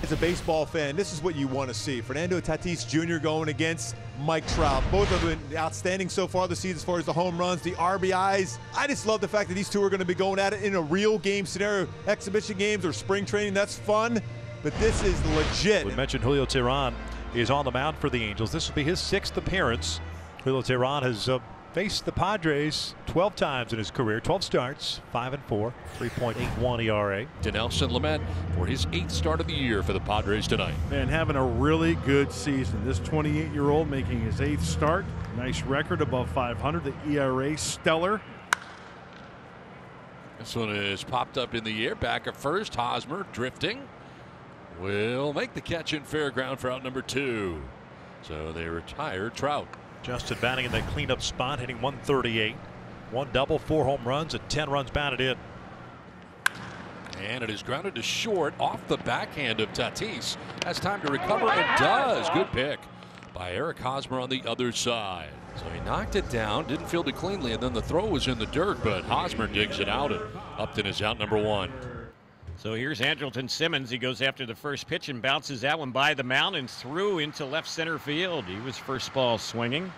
As a baseball fan, this is what you want to see. Fernando Tatis Jr. going against Mike Trout. Both have been outstanding so far this season as far as the home runs, the RBIs. I just love the fact that these two are going to be going at it in a real game scenario. Exhibition games or spring training, that's fun, but this is legit. We mentioned Julio Teheran is on the mound for the Angels. This will be his 6th appearance. Julio Teheran has faced the Padres 12 times in his career, 12 starts, 5-4, 3.81 ERA. Dinelson Lamet for his 8th start of the year for the Padres tonight. And having a really good season. This 28-year-old making his 8th start. Nice record above 500. The ERA stellar. This one is popped up in the air. Back at first. Hosmer drifting. Will make the catch in fair ground for out number 2. So they retire Trout. Justin batting in the cleanup spot, hitting 138. 1 double, 4 home runs, and 10 runs batted in. And it is grounded to short off the backhand of Tatis. Has time to recover and does. Good pick by Eric Hosmer on the other side. So he knocked it down, didn't field it cleanly, and then the throw was in the dirt, but Hosmer digs it out, and Upton is out number 1. So here's Andrelton Simmons. He goes after the first pitch and bounces that one by the mound and through into left center field. He was first ball swinging.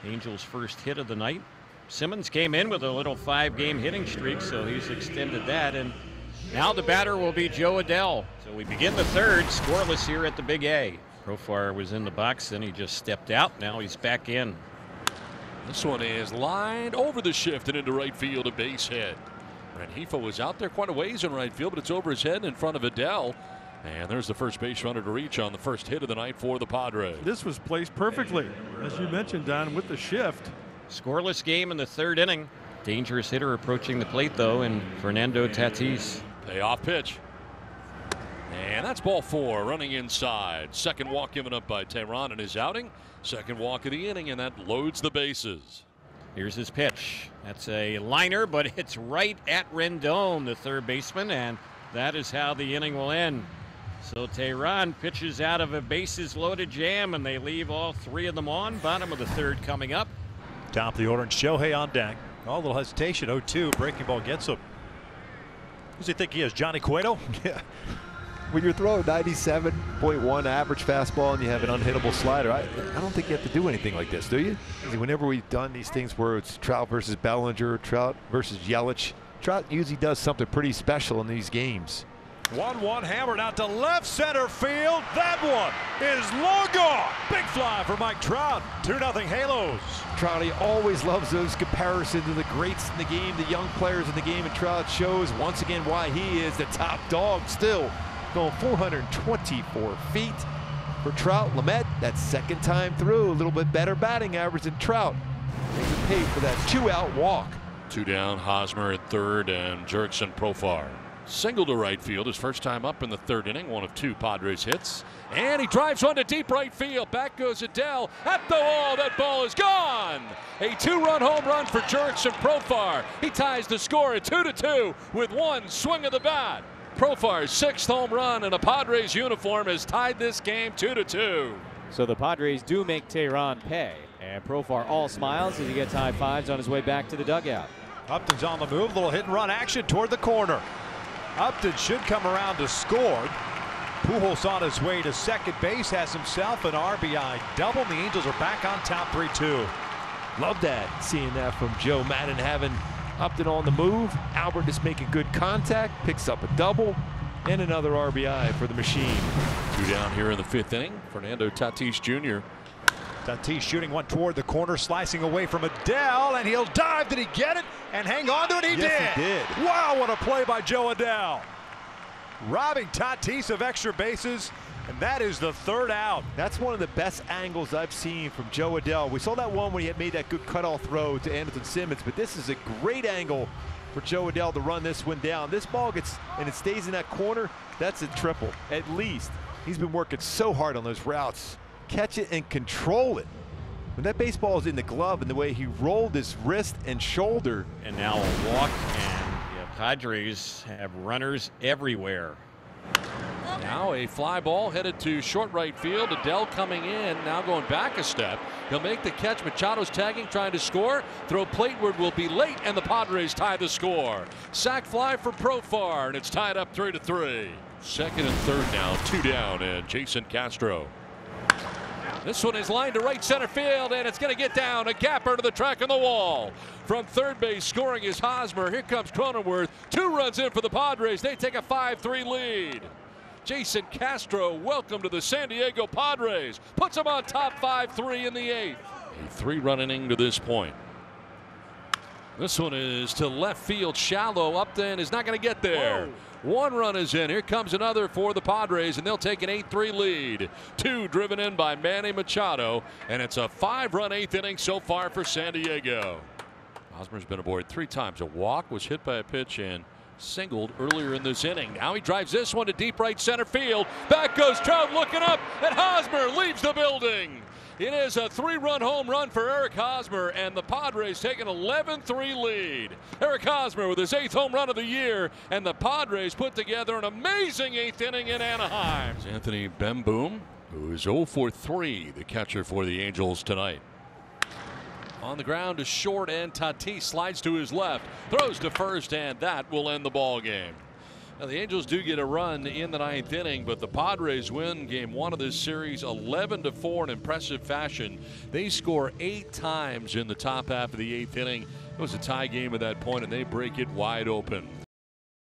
Angels' first hit of the night. Simmons came in with a little 5-game hitting streak, so he's extended that. And now the batter will be Joe Adell. So we begin the 3rd, scoreless here at the Big A. Profar was in the box, then he just stepped out. Now he's back in. This one is lined over the shift and into right field, a base hit. Rengifo was out there quite a ways in right field, but it's over his head in front of Adell. And there's the first base runner to reach on the first hit of the night for the Padres. This was placed perfectly, as you mentioned, Don, with the shift. Scoreless game in the 3rd inning. Dangerous hitter approaching the plate, though, and Fernando Tatis. Payoff pitch. And that's ball 4, running inside. Second walk given up by Teheran in his outing. Second walk of the inning, and that loads the bases. Here's his pitch. That's a liner, but it's right at Rendon, the 3rd baseman, and that is how the inning will end. So Teheran pitches out of a bases-loaded jam, and they leave all 3 of them on. Bottom of the 3rd coming up. Top of the order, and Shohei on deck. A little hesitation. 0-2. Breaking ball gets him. Who does he think he is? Johnny Cueto? Yeah. When you're throwing 97.1 average fastball and you have an unhittable slider, I don't think you have to do anything like this, do you? Whenever we've done these things where it's Trout versus Bellinger, Trout versus Yelich, Trout usually does something pretty special in these games. 1-1 hammered out to left center field. That one is long gone. Big fly for Mike Trout. 2-0 Halos. Trouty always loves those comparisons to the greats in the game, the young players in the game, and Trout shows once again why he is the top dog still. Going 424 feet for Trout. Lamet, that 2nd time through, a little bit better batting average than Trout. Makes it pay for that 2-out walk. 2 down, Hosmer at 3rd, and Jurickson Profar. Single to right field, his first time up in the 3rd inning, 1 of 2 Padres hits. And he drives one to deep right field. Back goes Adell at the wall. That ball is gone. A 2-run home run for Jurickson Profar. He ties the score at 2-2 with 1 swing of the bat. Profar's 6th home run in a Padres uniform has tied this game 2-2. So the Padres do make Teheran pay. And Profar all smiles as he gets high fives on his way back to the dugout. Upton's on the move. Little hit and run action toward the corner. Upton should come around to score. Pujols on his way to second base, has himself an RBI double. The Angels are back on top 3-2. Love that, seeing that from Joe Madden, having Upton on the move. Albert just making good contact, picks up a double, and another RBI for the machine. 2 down here in the 5th inning. Fernando Tatis Jr. Tatis shooting one toward the corner, slicing away from Adell, and he'll dive. Did he get it and hang on to it? Yes, he did. Wow, what a play by Joe Adell. Robbing Tatis of extra bases, and that is the 3rd out. That's one of the best angles I've seen from Joe Adell. We saw that one when he had made that good cutoff throw to Andrelton Simmons, but this is a great angle for Joe Adell to run this one down. This ball gets, and it stays in that corner, that's a triple, at least. He's been working so hard on those routes. Catch it and control it. When that baseball is in the glove and the way he rolled his wrist and shoulder. And now a walk, and the Padres have runners everywhere. Now a fly ball headed to short right field. Adell coming in, now going back a step. He'll make the catch. Machado's tagging, trying to score. Throw plateward will be late, and the Padres tie the score. Sac fly for Profar, and it's tied up 3-3. Second and third now, 2 down, and Jason Castro. This one is lined to right center field, and it's going to get down a gapper to the track on the wall. From third base, scoring is Hosmer. Here comes Cronenworth. 2 runs in for the Padres. They take a 5-3 lead. Jason Castro, welcome to the San Diego Padres. Puts them on top 5-3 in the 8th. A 3-run inning to this point. This one is to left field, shallow. Upton is not going to get there. Whoa. 1 run is in. Here comes another for the Padres, and they'll take an 8-3 lead. 2 driven in by Manny Machado, and it's a 5-run 8th inning so far for San Diego. Hosmer's been aboard 3 times. A walk, was hit by a pitch, and singled earlier in this inning. Now he drives this one to deep right center field. Back goes Trout looking up, and Hosmer leaves the building. It is a 3-run home run for Eric Hosmer, and the Padres take an 11-3 lead. Eric Hosmer with his 8th home run of the year, and the Padres put together an amazing 8th inning in Anaheim. Anthony Bemboom, who is 0 for 3, the catcher for the Angels tonight. On the ground to short, and Tatis slides to his left, throws to first, and that will end the ball game. Now, the Angels do get a run in the 9th inning, but the Padres win game 1 of this series 11-4 in impressive fashion. They score 8 times in the top half of the 8th inning. It was a tie game at that point, and they break it wide open.